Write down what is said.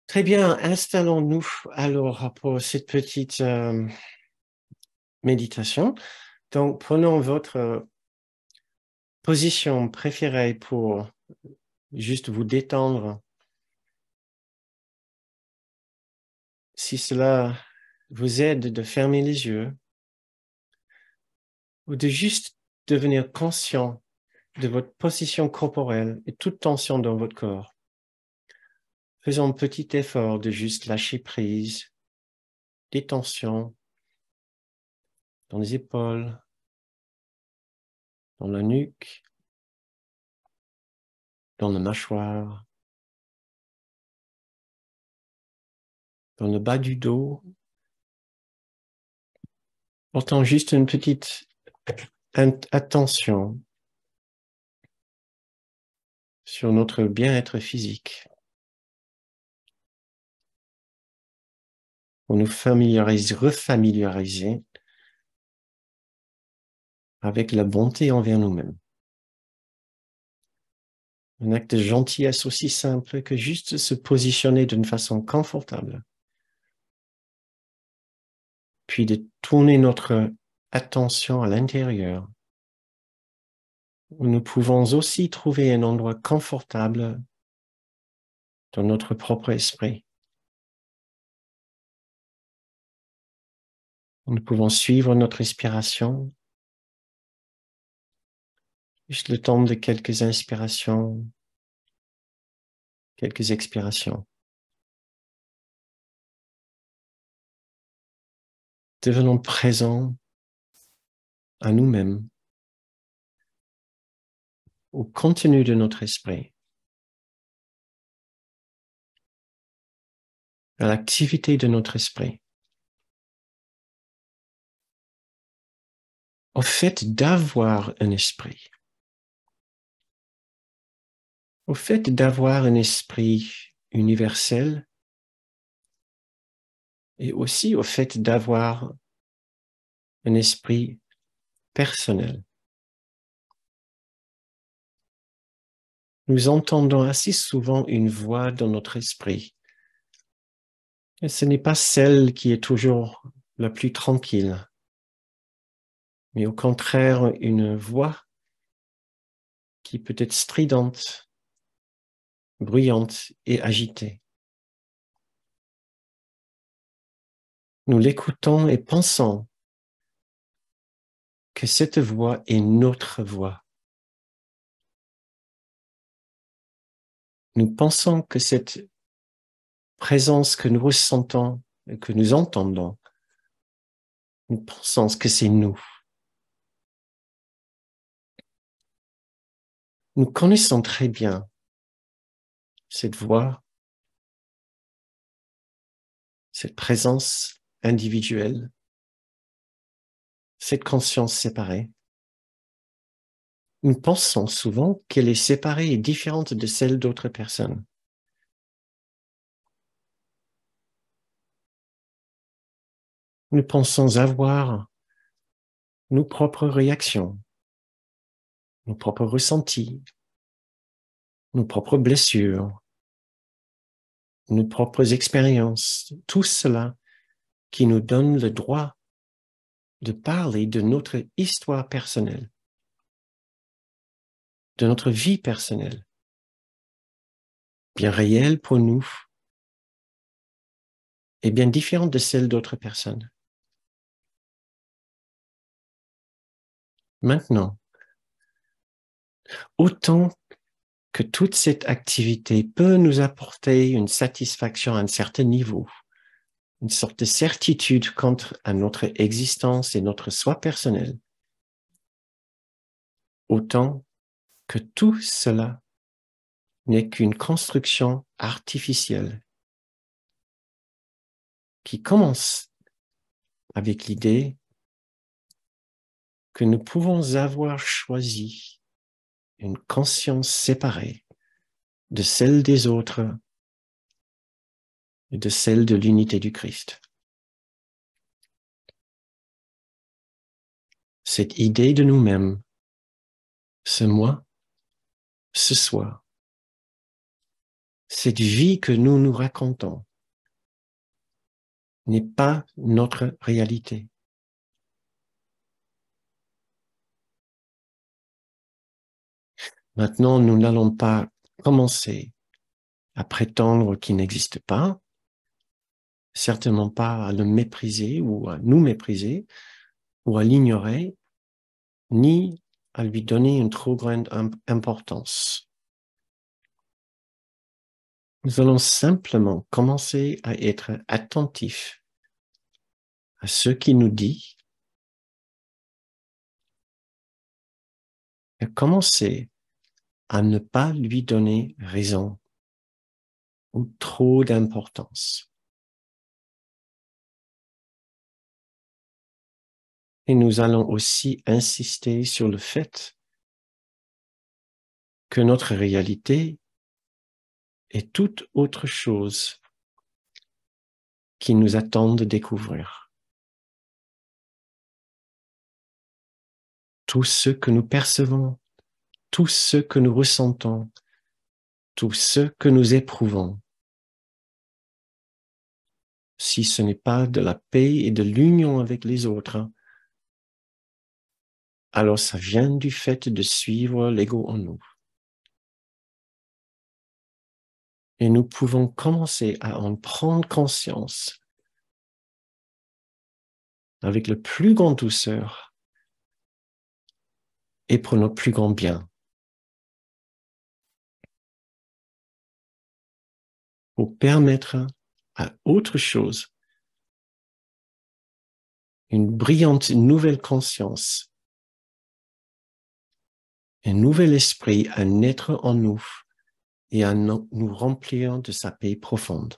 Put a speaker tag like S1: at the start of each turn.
S1: Très bien, installons-nous alors pour cette petite méditation. Donc, prenons votre position préférée pour juste vous détendre. Si cela vous aide de fermer les yeux ou de juste devenir conscient de votre position corporelle et toute tension dans votre corps. Faisons un petit effort de juste lâcher prise, des tensions dans les épaules, dans la nuque, dans la mâchoire, dans le bas du dos. Portant juste une petite attention sur notre bien-être physique pour nous refamiliariser avec la bonté envers nous-mêmes. Un acte de gentillesse aussi simple que juste se positionner d'une façon confortable, puis de tourner notre attention à l'intérieur, où nous pouvons aussi trouver un endroit confortable dans notre propre esprit. Nous pouvons suivre notre respiration, juste le temps de quelques inspirations, quelques expirations. Devenons présents à nous-mêmes, au contenu de notre esprit, à l'activité de notre esprit, au fait d'avoir un esprit, au fait d'avoir un esprit universel et aussi au fait d'avoir un esprit personnel. Nous entendons assez souvent une voix dans notre esprit. Et ce n'est pas celle qui est toujours la plus tranquille, mais au contraire une voix qui peut être stridente, bruyante et agitée. Nous l'écoutons et pensons que cette voix est notre voix. Nous pensons que cette présence que nous ressentons et que nous entendons, nous pensons que c'est nous. Nous connaissons très bien cette voix, cette présence individuelle, cette conscience séparée. Nous pensons souvent qu'elle est séparée et différente de celle d'autres personnes. Nous pensons avoir nos propres réactions, nos propres ressentis, nos propres blessures, nos propres expériences, tout cela qui nous donne le droit de parler de notre histoire personnelle, de notre vie personnelle, bien réelle pour nous et bien différente de celle d'autres personnes. Maintenant, autant que toute cette activité peut nous apporter une satisfaction à un certain niveau, une sorte de certitude quant à notre existence et notre soi personnel, autant que tout cela n'est qu'une construction artificielle qui commence avec l'idée que nous pouvons avoir choisi une conscience séparée de celle des autres et de celle de l'unité du Christ. Cette idée de nous-mêmes, ce moi, ce soi, Cette vie que nous nous racontons n'est pas notre réalité. Maintenant, nous n'allons pas commencer à prétendre qu'il n'existe pas, certainement pas à le mépriser ou à nous mépriser ou à l'ignorer, ni à lui donner une trop grande importance. Nous allons simplement commencer à être attentifs à ce qu'il nous dit et commencer à ne pas lui donner raison ou trop d'importance. Et nous allons aussi insister sur le fait que notre réalité est toute autre chose qui nous attend de découvrir. Tout ce que nous percevons, tout ce que nous ressentons, tout ce que nous éprouvons, si ce n'est pas de la paix et de l'union avec les autres, alors ça vient du fait de suivre l'ego en nous. Et nous pouvons commencer à en prendre conscience avec le plus grande douceur et pour notre plus grand bien. Pour permettre à autre chose, une brillante nouvelle conscience, un nouvel esprit à naître en nous et à nous remplir de sa paix profonde.